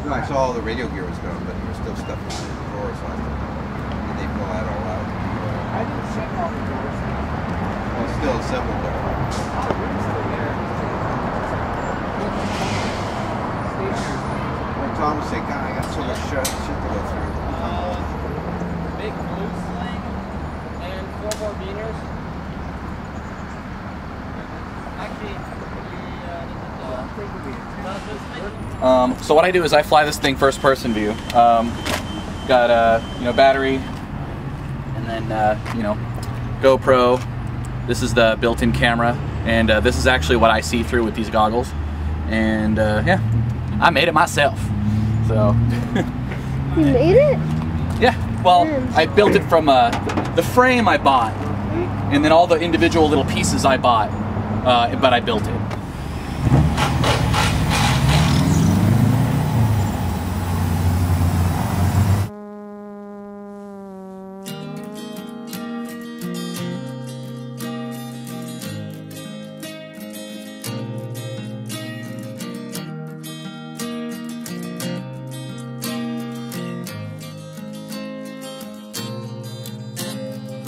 No, I saw all the radio gear was gone, but there was still stuff in the drawers left. Did they pull that all out? I didn't check all the doors. Well, it's still assembled though. Oh, it's still there. Like Tom was saying, God, I got so much shit to go through. Big blue sling and 4 more beaners. Actually, so what I do is I fly this thing first person view. Got a battery, and then GoPro. This is the built-in camera, and this is actually what I see through with these goggles. And yeah, I made it myself. So you made it? Yeah. Well, I built it from the frame I bought, and then all the individual little pieces I bought, but I built it.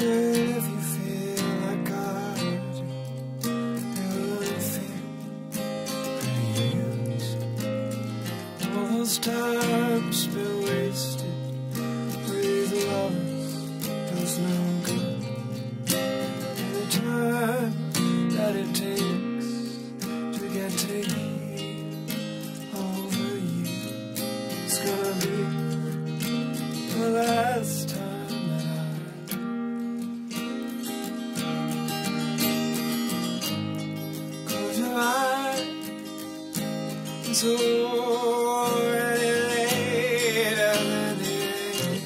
If you feel like God, you'll feel used. All those times spent wasted with lovers does no good. And the time that it takes to get to heal over you, it's gonna be the last time. So later than it.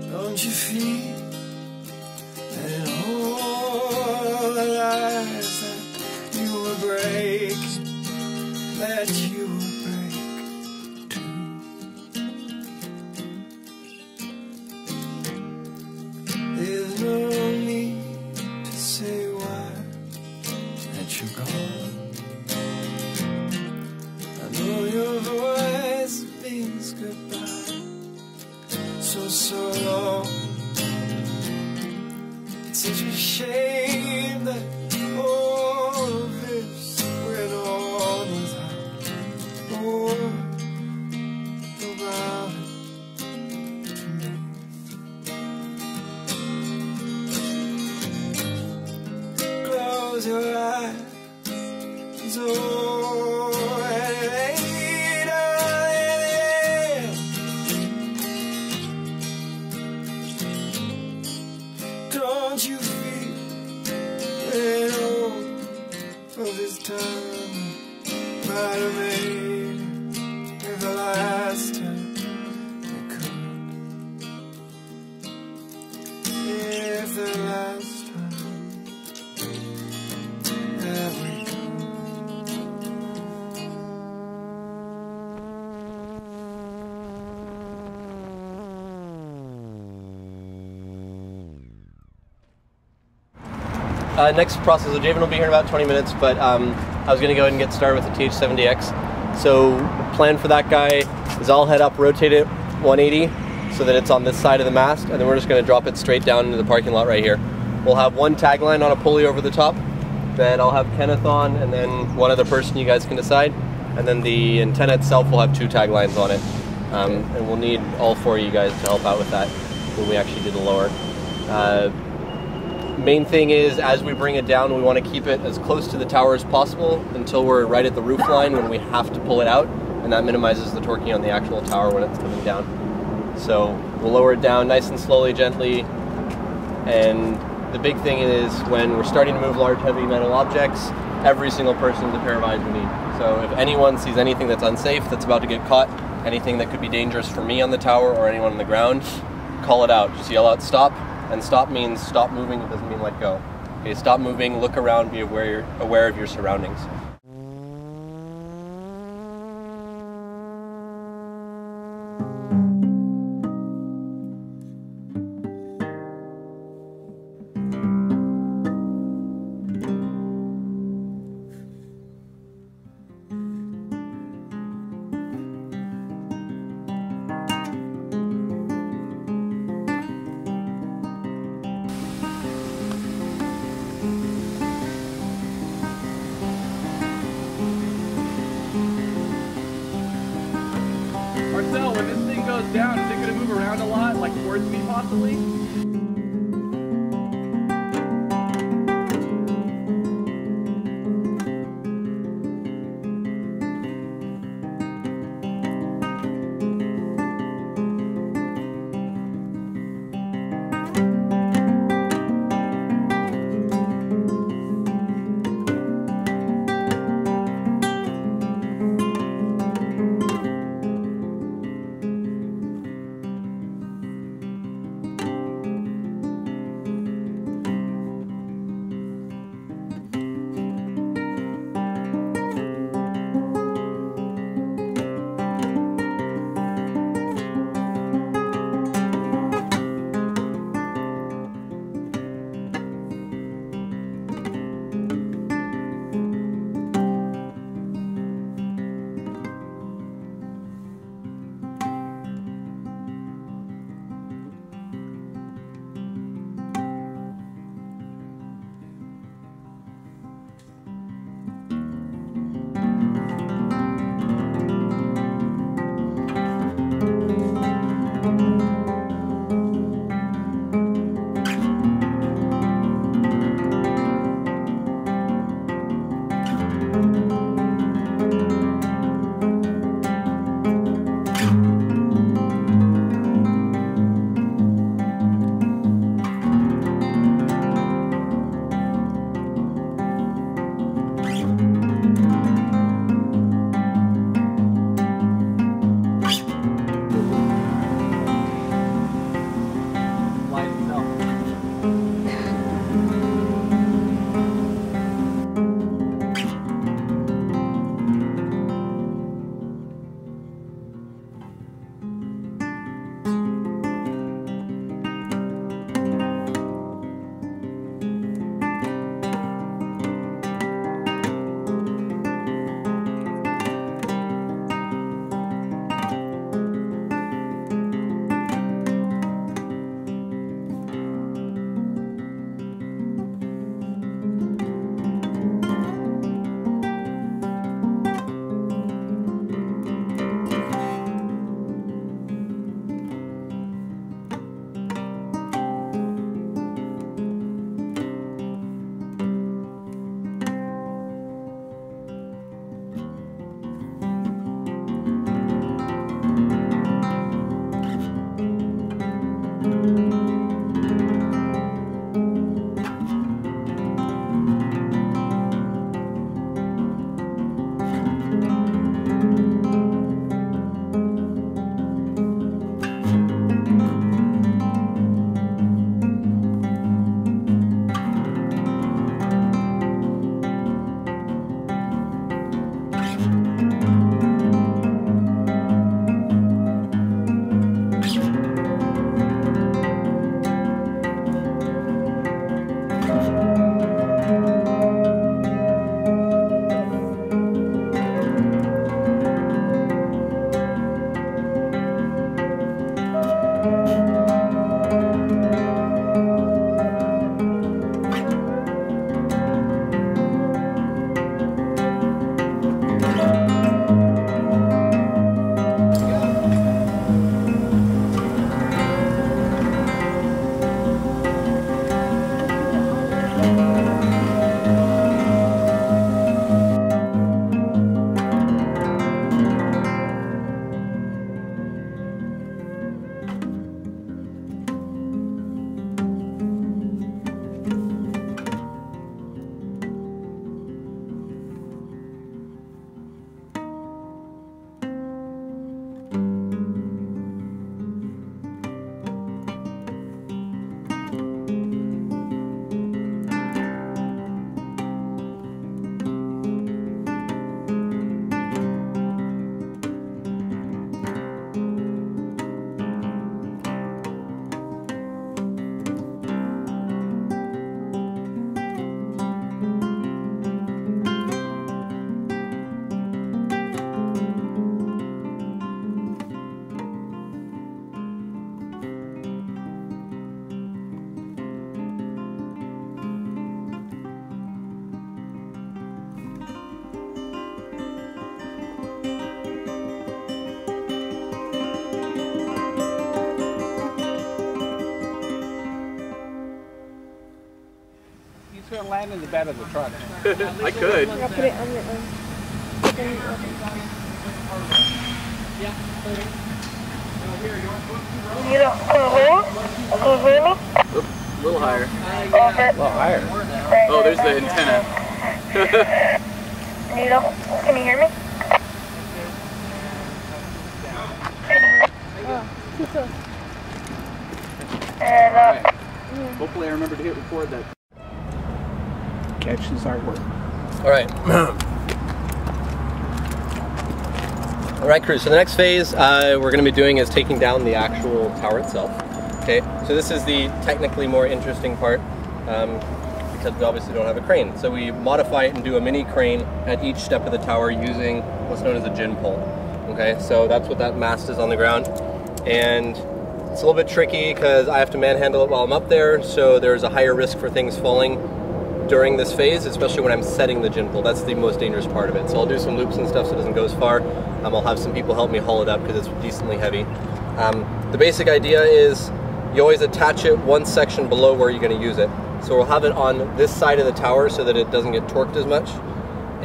Don't you feel that all the lies that you were breaking, that you would break too? There's no need to say why you're gone. I know your voice means goodbye. So long. It's such a shame that all of this went on without a word about it to me. Close your eyes. So later than don't you feel that all of this time might have made it the last time we could? If the last time that we next process, so Javen will be here in about 20 minutes, but I was going to go ahead and get started with the TH70X. So the plan for that guy is I'll head up, rotate it 180 so that it's on this side of the mast, and then we're just going to drop it straight down into the parking lot right here. We'll have one tagline on a pulley over the top, then I'll have Kenneth on, and then one other person you guys can decide, and then the antenna itself will have 2 taglines on it. And we'll need all 4 of you guys to help out with that when we actually do the lower. Main thing is, as we bring it down, we want to keep it as close to the tower as possible until we're right at the roof line when we have to pull it out, and that minimizes the torquing on the actual tower when it's coming down. So we'll lower it down nice and slowly, gently, and the big thing is when we're starting to move large heavy metal objects, every single person has a pair of eyes we need. So if anyone sees anything that's unsafe, that's about to get caught, anything that could be dangerous for me on the tower or anyone on the ground, call it out. Just yell out stop, and stop means stop moving, it doesn't mean let go. Okay, stop moving, look around, be aware of your surroundings. down, is it going to move around a lot, like towards me possibly? land in the bed of the truck. I could. I'll put it on your own. You don't, can you hear me? Can you hear me? Oop, a little higher. A little higher. Oh, there's the antenna. Needle, can you hear me? Too close. And, Alright. Hopefully I remember to hit record that. Catch this artwork. All right. All right, crew. So the next phase we're going to be doing is taking down the actual tower itself. Okay. So this is the technically more interesting part because we obviously don't have a crane. So we modify it and do a mini crane at each step of the tower using what's known as a gin pole. Okay. So that's what that mast is on the ground, and it's a little bit tricky because I have to manhandle it while I'm up there. So there's a higher risk for things falling during this phase, especially when I'm setting the gin pole. That's the most dangerous part of it. So I'll do some loops and stuff so it doesn't go as far. I'll have some people help me haul it up because it's decently heavy. The basic idea is you always attach it one section below where you're going to use it. So we'll have it on this side of the tower so that it doesn't get torqued as much.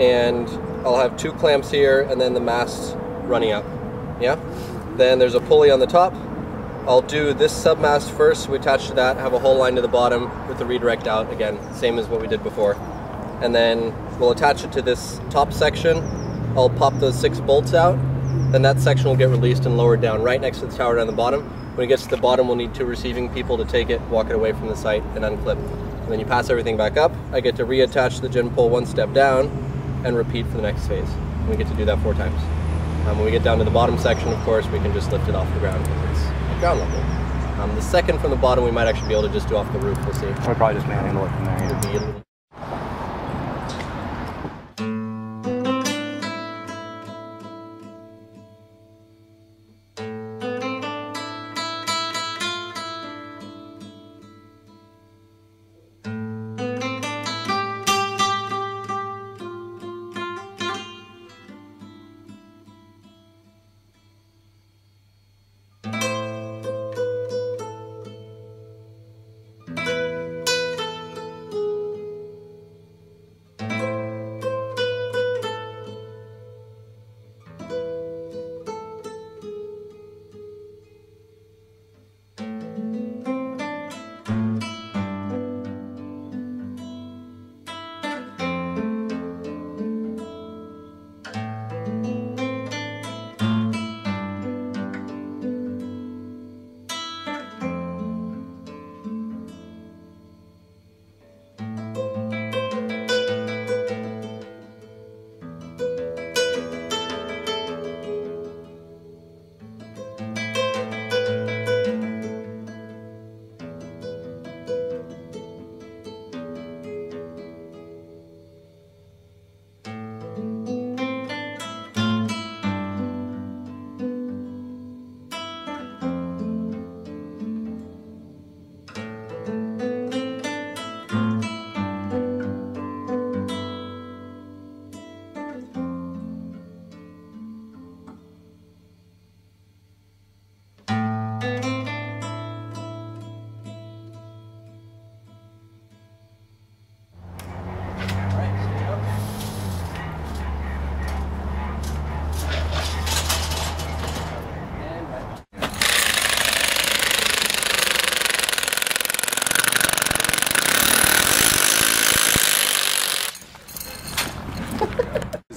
And I'll have 2 clamps here and then the mast running up. Yeah? Then there's a pulley on the top. I'll do this submast first, we attach to that, have a whole line to the bottom with the redirect out, again, same as what we did before. And then we'll attach it to this top section. I'll pop those 6 bolts out, then that section will get released and lowered down right next to the tower down the bottom. When it gets to the bottom, we'll need 2 receiving people to take it, walk it away from the site, and unclip. And then you pass everything back up, I get to reattach the gin pole 1 step down, and repeat for the next phase. And we get to do that 4 times. When we get down to the bottom section, of course, we can just lift it off the ground because it's ground level. The second from the bottom we might actually be able to just do off the roof, we'll see. We'll probably just manhandle it from there. It'll be a little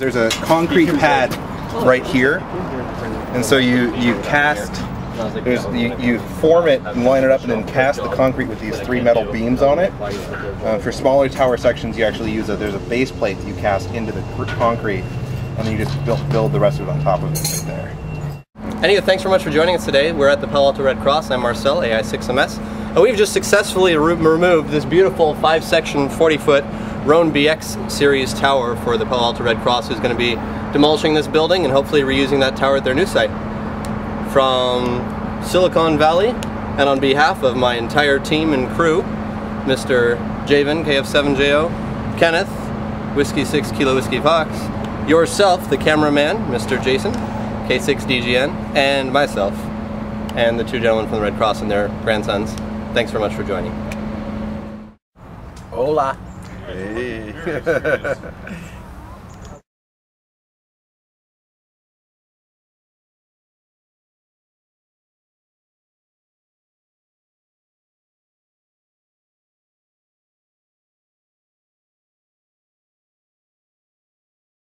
There's a concrete pad right here, and so you cast, you form it and line it up and then cast the concrete with these 3 metal beams on it. For smaller tower sections you actually use there's a base plate that you cast into the concrete, and then you just build the rest of it on top of it right there. Anyway, thanks very much for joining us today. We're at the Palo Alto Red Cross. I'm Marcel, AI6MS. We've just successfully removed this beautiful 5-section, 40-foot Roan BX series tower for the Palo Alto Red Cross, who's going to be demolishing this building and hopefully reusing that tower at their new site. From Silicon Valley, and on behalf of my entire team and crew, Mr. Javen, KF7JO, Kenneth, Whiskey 6 Kilo Whiskey Fox, yourself, the cameraman, Mr. Jason, K6DGN, and myself, and the 2 gentlemen from the Red Cross and their grandsons. Thanks very much for joining. Hola. Hey.